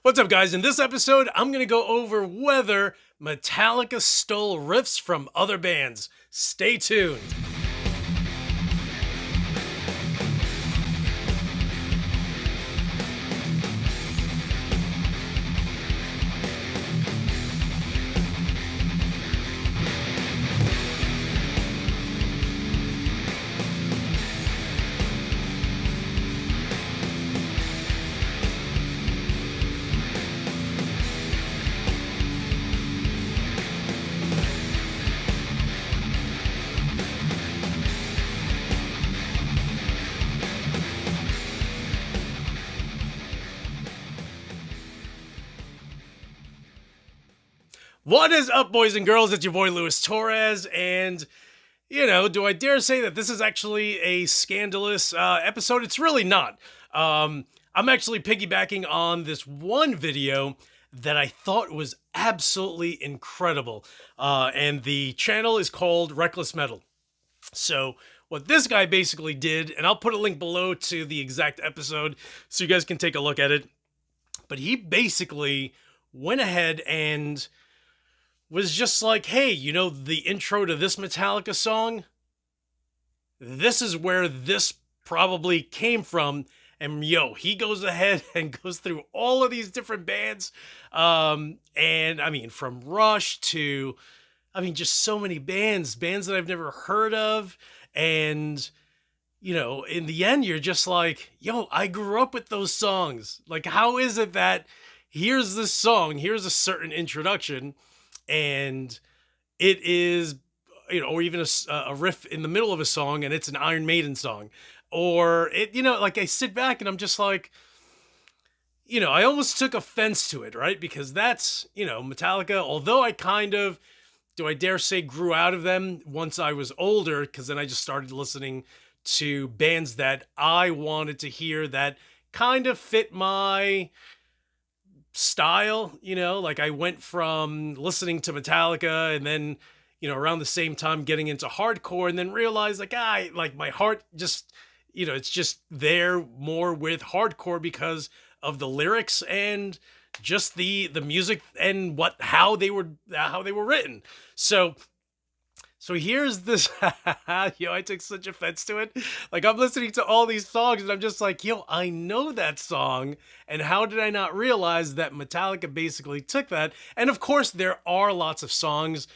What's up, guys? In this episode, I'm going to go over whether Metallica stole riffs from other bands. Stay tuned. What is up, boys and girls? It's your boy, Torres, and, do I dare say that this is actually a scandalous episode? It's really not. I'm actually piggybacking on this one video that I thought was absolutely incredible, and the channel is called Ruthless Metal. So what this guy basically did, and I'll put a link below to the exact episode so you guys can take a look at it, but he basically went ahead and was just like, hey, the intro to this Metallica song, this is where this probably came from. And he goes ahead and goes through all of these different bands. And I mean, from Rush to, just so many bands that I've never heard of. And, in the end, you're just like, I grew up with those songs. Like, how is it that here's this song, here's a certain introduction, and it is, or even a riff in the middle of a song, and it's an Iron Maiden song. Or it, like I sit back and I'm just like, I almost took offense to it, right? Because that's, Metallica, although I kind of, do I dare say, grew out of them once I was older, because then I just started listening to bands that I wanted to hear that kind of fit my style, like I went from listening to Metallica and then, around the same time getting into hardcore, and then realized like my heart just, it's just there more with hardcore because of the lyrics and just the music and how they were written. So here's this, I took such offense to it. Like, I'm listening to all these songs and I'm just like, I know that song. And how did I not realize that Metallica basically took that? And of course, there are lots of songs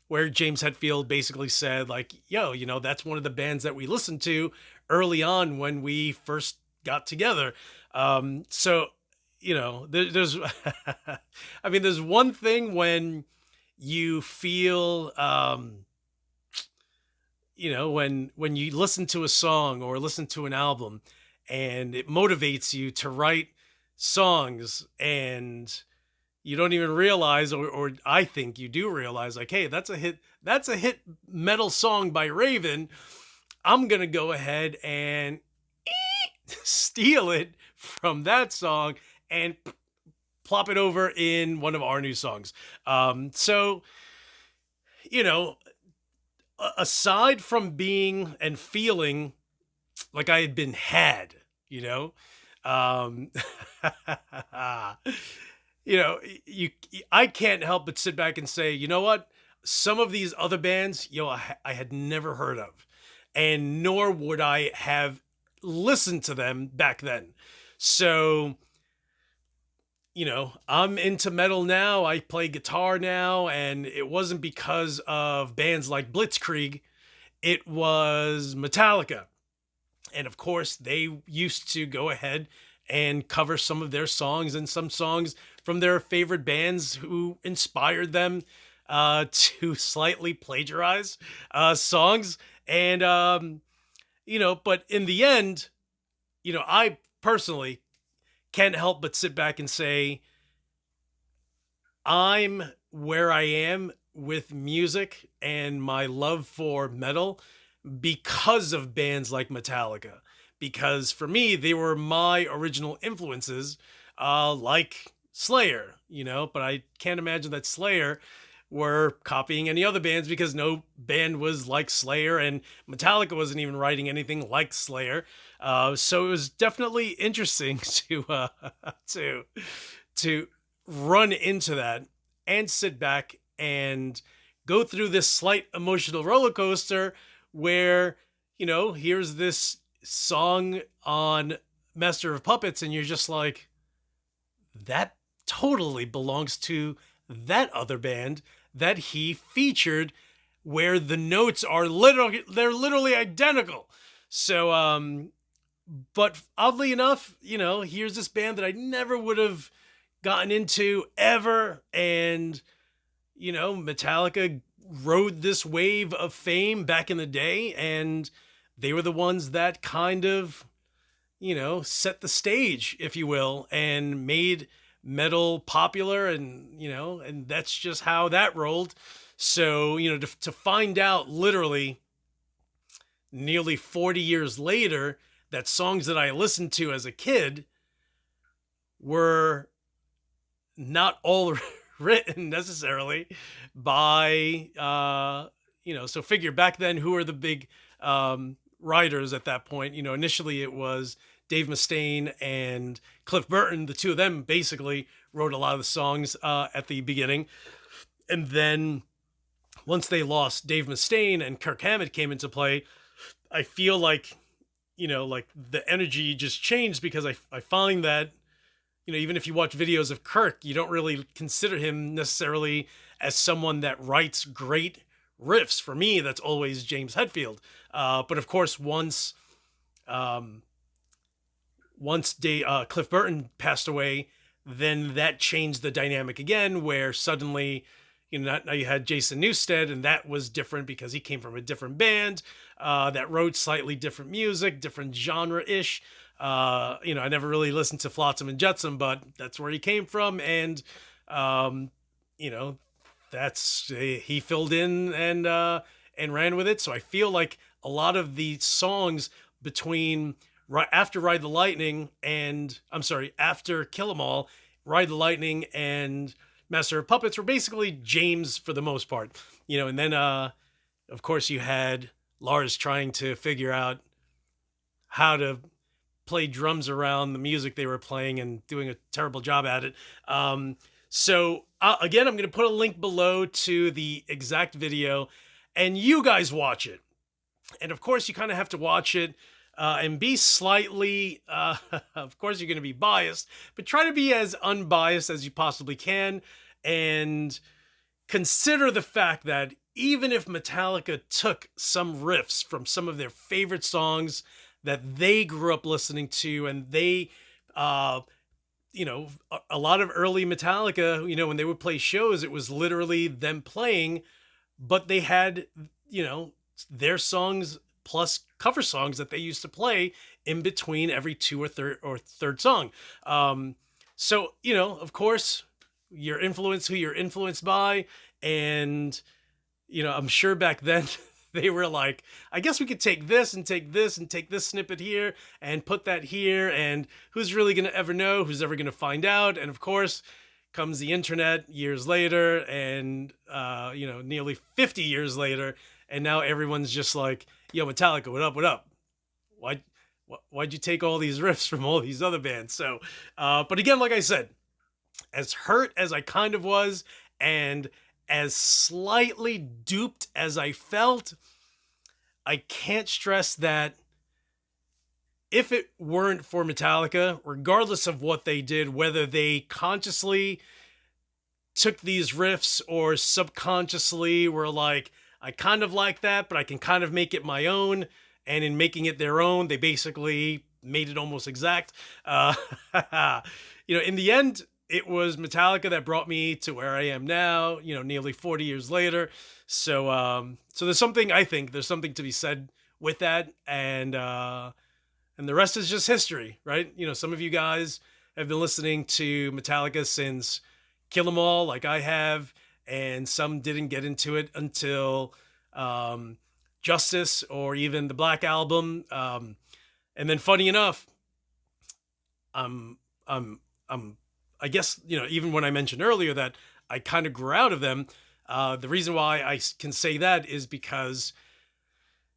where James Hetfield basically said, like, that's one of the bands that we listened to early on when we first got together. So, there's, there's one thing when you feel, when you listen to a song or listen to an album and it motivates you to write songs, and you don't even realize, or I think you do realize, like, hey, that's a hit metal song by Raven. I'm going to go ahead and steal it from that song and plop it over in one of our new songs. So, aside from being and feeling like I had been had, I can't help but sit back and say, you know what? Some of these other bands, I had never heard of, and nor would I have listened to them back then. So, I'm into metal now. I play guitar now, and it wasn't because of bands like Blitzkrieg. It was Metallica. And of course, they used to go ahead and cover some of their songs and some songs from their favorite bands who inspired them to slightly plagiarize songs. And, but in the end, I personally can't help but sit back and say, I'm where I am with music and my love for metal because of bands like Metallica. Because for me, they were my original influences, like Slayer, but I can't imagine that Slayer were copying any other bands, because no band was like Slayer, and Metallica wasn't even writing anything like Slayer. So it was definitely interesting to to run into that and sit back and go through this slight emotional roller coaster where, here's this song on Master of Puppets, and you're just like, that totally belongs to that other band that he featured, where the notes are literally identical. So but oddly enough, here's this band that I never would have gotten into ever. And, Metallica rode this wave of fame back in the day, and they were the ones that kind of, set the stage, if you will, and made metal popular. And, and that's just how that rolled. So, to find out literally nearly 40 years later that songs that I listened to as a kid were not all written necessarily by, so figure back then, who are the big writers at that point? Initially it was Dave Mustaine and Cliff Burton. The two of them basically wrote a lot of the songs at the beginning. And then once they lost Dave Mustaine and Kirk Hammett came into play, I feel like, like the energy just changed, because I find that, even if you watch videos of Kirk, you don't really consider him necessarily as someone that writes great riffs. For me, that's always James Hetfield. But of course, once Cliff Burton passed away, then that changed the dynamic again, where suddenly, now you had Jason Newsted, and that was different because he came from a different band that wrote slightly different music, different genre-ish. I never really listened to Flotsam and Jetsam, but that's where he came from. And, he filled in and ran with it. So I feel like a lot of the songs between after Ride the Lightning and, after Kill 'Em All, Ride the Lightning and Master of Puppets were basically James for the most part, and then, of course, you had Lars trying to figure out how to play drums around the music they were playing and doing a terrible job at it. So again, I'm going to put a link below to the exact video, and you guys watch it. And of course, you kind of have to watch it and be slightly, of course, you're going to be biased, but try to be as unbiased as you possibly can, and consider the fact that even if Metallica took some riffs from some of their favorite songs that they grew up listening to, and they, a lot of early Metallica, when they would play shows, it was literally them playing, but they had, their songs plus cover songs that they used to play in between every two or third song. So, of course, who you're influenced by. And, I'm sure back then they were like, I guess we could take this and take this and take this snippet here and put that here. And who's really going to ever know? Who's ever going to find out? And of course, comes the internet years later, and, nearly 50 years later. And now everyone's just like, yo, Metallica, what up, what up? Why'd you take all these riffs from all these other bands? So, but again, like I said, as hurt as I kind of was, and as slightly duped as I felt, I can't stress that if it weren't for Metallica, regardless of what they did, whether they consciously took these riffs or subconsciously were like, I kind of like that, but I can kind of make it my own. And in making it their own, they basically made it almost exact. In the end, it was Metallica that brought me to where I am now, nearly 40 years later. So, so there's something to be said with that. And the rest is just history, right? Some of you guys have been listening to Metallica since Kill 'Em All, like I have, and some didn't get into it until Justice or even the Black Album. And then, funny enough, I guess, even when I mentioned earlier that I kind of grew out of them, the reason why I can say that is because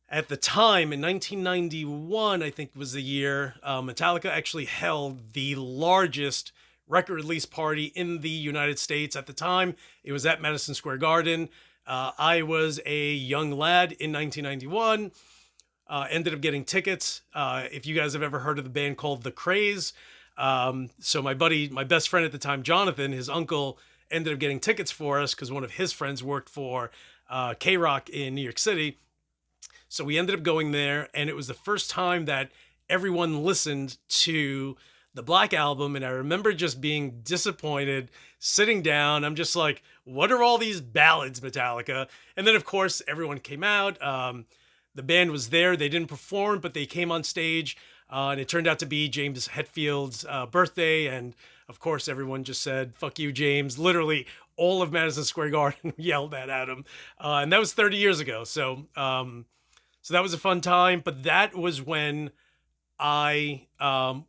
At the time, in 1991, I think was the year, Metallica actually held the largest record release party in the United States. At the time, it was at Madison Square Garden. I was a young lad in 1991. Ended up getting tickets. If you guys have ever heard of the band called The Craze, so my best friend at the time, Jonathan, his uncle, ended up getting tickets for us because one of his friends worked for K-Rock in New York City. So we ended up going there, and it was the first time that everyone listened to the Black Album, and I remember just being disappointed, sitting down. I'm just like, what are all these ballads, Metallica? And then, of course, everyone came out. The band was there. They didn't perform, but they came on stage, and it turned out to be James Hetfield's birthday, and of course, everyone just said, fuck you, James. Literally, all of Madison Square Garden yelled that at him, and that was 30 years ago, so that was a fun time, but that was when I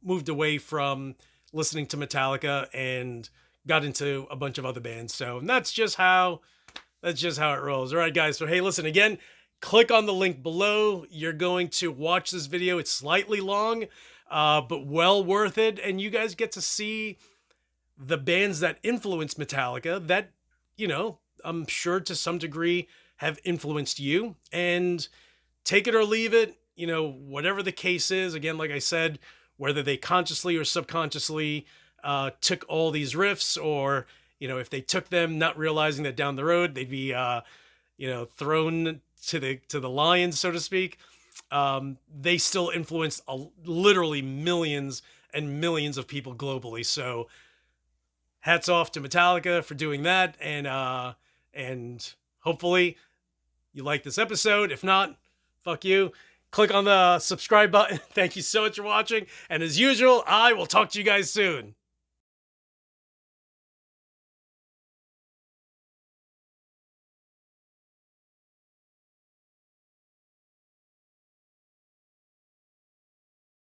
moved away from listening to Metallica and got into a bunch of other bands. So that's just how it rolls. All right, guys. So hey, listen again. Click on the link below. You're going to watch this video. It's slightly long, but well worth it. And you guys get to see the bands that influence Metallica that, I'm sure to some degree have influenced you. And take it or leave it, whatever the case is. Again, like I said, whether they consciously or subconsciously took all these riffs, or, if they took them not realizing that down the road they'd be, thrown to the lions, so to speak. They still influenced literally millions and millions of people globally. So hats off to Metallica for doing that. And hopefully you like this episode. If not, fuck you. Click on the subscribe button. Thank you so much for watching. And as usual, I will talk to you guys soon.